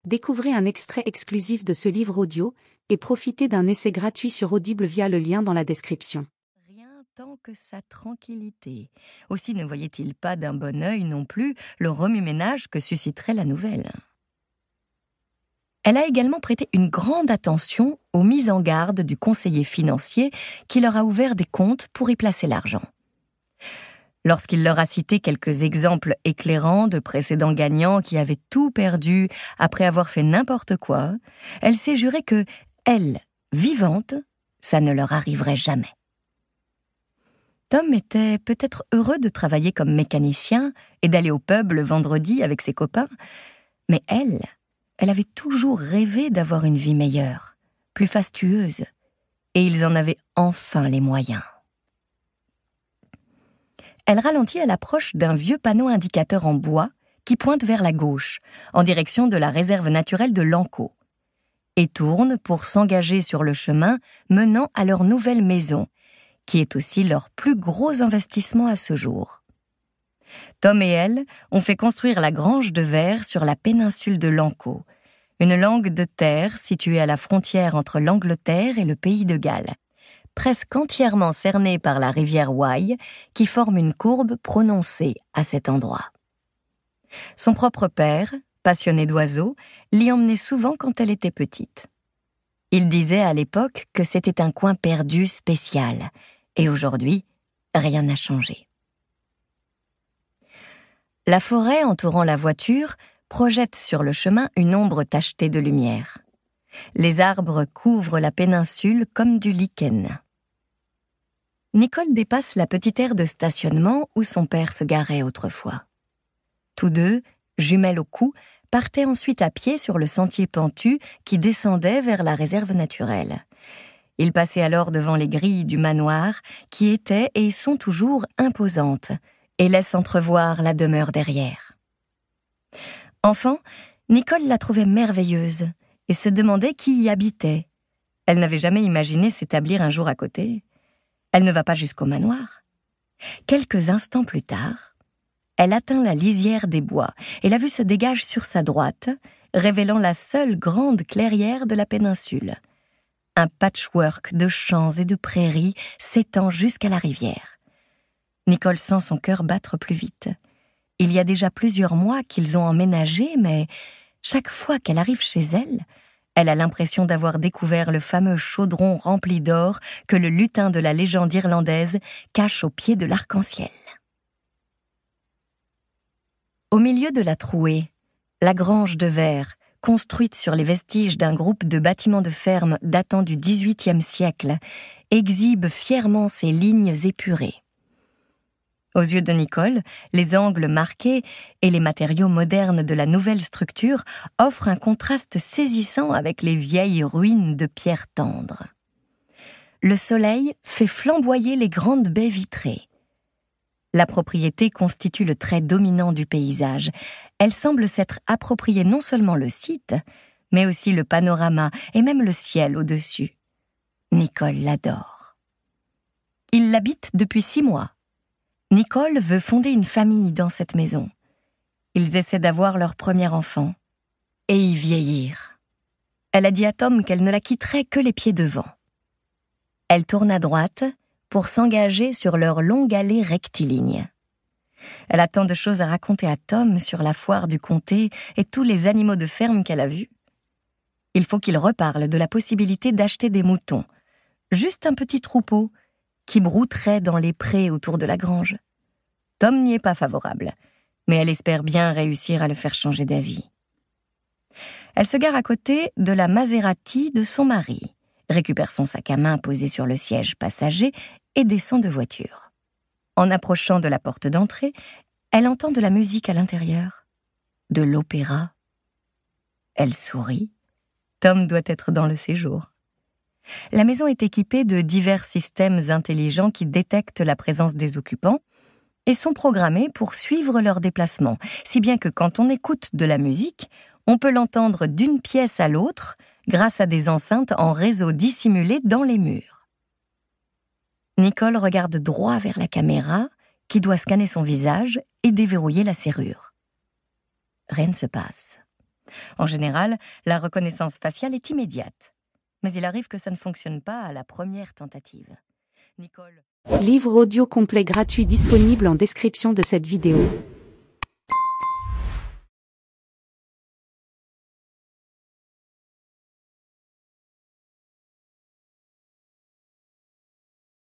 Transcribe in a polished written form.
Découvrez un extrait exclusif de ce livre audio et profitez d'un essai gratuit sur Audible via le lien dans la description. Rien tant que sa tranquillité. Aussi ne voyait-il pas d'un bon œil non plus le remue-ménage que susciterait la nouvelle. Elle a également prêté une grande attention aux mises en garde du conseiller financier qui leur a ouvert des comptes pour y placer l'argent. Lorsqu'il leur a cité quelques exemples éclairants de précédents gagnants qui avaient tout perdu après avoir fait n'importe quoi, elle s'est jurée que, elle, vivante, ça ne leur arriverait jamais. Tom était peut-être heureux de travailler comme mécanicien et d'aller au pub le vendredi avec ses copains, mais elle avait toujours rêvé d'avoir une vie meilleure, plus fastueuse, et ils en avaient enfin les moyens. Elle ralentit à l'approche d'un vieux panneau indicateur en bois qui pointe vers la gauche, en direction de la réserve naturelle de l'Anco, et tourne pour s'engager sur le chemin menant à leur nouvelle maison, qui est aussi leur plus gros investissement à ce jour. Tom et elle ont fait construire la grange de verre sur la péninsule de l'Anco, une langue de terre située à la frontière entre l'Angleterre et le pays de Galles, presque entièrement cernée par la rivière Wye, qui forme une courbe prononcée à cet endroit. Son propre père, passionné d'oiseaux, l'y emmenait souvent quand elle était petite. Il disait à l'époque que c'était un coin perdu spécial, et aujourd'hui, rien n'a changé. La forêt entourant la voiture projette sur le chemin une ombre tachetée de lumière. Les arbres couvrent la péninsule comme du lichen. Nicole dépasse la petite aire de stationnement où son père se garait autrefois. Tous deux, jumelles au cou, partaient ensuite à pied sur le sentier pentu qui descendait vers la réserve naturelle. Ils passaient alors devant les grilles du manoir qui étaient et sont toujours imposantes et laissent entrevoir la demeure derrière. Enfant, Nicole la trouvait merveilleuse et se demandait qui y habitait. Elle n'avait jamais imaginé s'établir un jour à côté. Elle ne va pas jusqu'au manoir. Quelques instants plus tard, elle atteint la lisière des bois et la vue se dégage sur sa droite, révélant la seule grande clairière de la péninsule. Un patchwork de champs et de prairies s'étend jusqu'à la rivière. Nicole sent son cœur battre plus vite. Il y a déjà plusieurs mois qu'ils ont emménagé, mais chaque fois qu'elle arrive chez elle, elle a l'impression d'avoir découvert le fameux chaudron rempli d'or que le lutin de la légende irlandaise cache au pied de l'arc-en-ciel. Au milieu de la trouée, la grange de verre, construite sur les vestiges d'un groupe de bâtiments de ferme datant du XVIIIe siècle, exhibe fièrement ses lignes épurées. Aux yeux de Nicole, les angles marqués et les matériaux modernes de la nouvelle structure offrent un contraste saisissant avec les vieilles ruines de pierre tendre. Le soleil fait flamboyer les grandes baies vitrées. La propriété constitue le trait dominant du paysage. Elle semble s'être appropriée non seulement le site, mais aussi le panorama et même le ciel au-dessus. Nicole l'adore. Il l'habite depuis 6 mois. Nicole veut fonder une famille dans cette maison. Ils essaient d'avoir leur premier enfant et y vieillir. Elle a dit à Tom qu'elle ne la quitterait que les pieds devant. Elle tourne à droite pour s'engager sur leur longue allée rectiligne. Elle a tant de choses à raconter à Tom sur la foire du comté et tous les animaux de ferme qu'elle a vus. Il faut qu'il reparle de la possibilité d'acheter des moutons, juste un petit troupeau, qui brouterait dans les prés autour de la grange. Tom n'y est pas favorable, mais elle espère bien réussir à le faire changer d'avis. Elle se gare à côté de la Maserati de son mari, récupère son sac à main posé sur le siège passager et descend de voiture. En approchant de la porte d'entrée, elle entend de la musique à l'intérieur, de l'opéra. Elle sourit. Tom doit être dans le séjour. La maison est équipée de divers systèmes intelligents qui détectent la présence des occupants et sont programmés pour suivre leurs déplacements, si bien que quand on écoute de la musique, on peut l'entendre d'une pièce à l'autre grâce à des enceintes en réseau dissimulées dans les murs. Nicole regarde droit vers la caméra qui doit scanner son visage et déverrouiller la serrure. Rien ne se passe. En général, la reconnaissance faciale est immédiate. Mais il arrive que ça ne fonctionne pas à la première tentative. Nicole. Livre audio complet gratuit disponible en description de cette vidéo.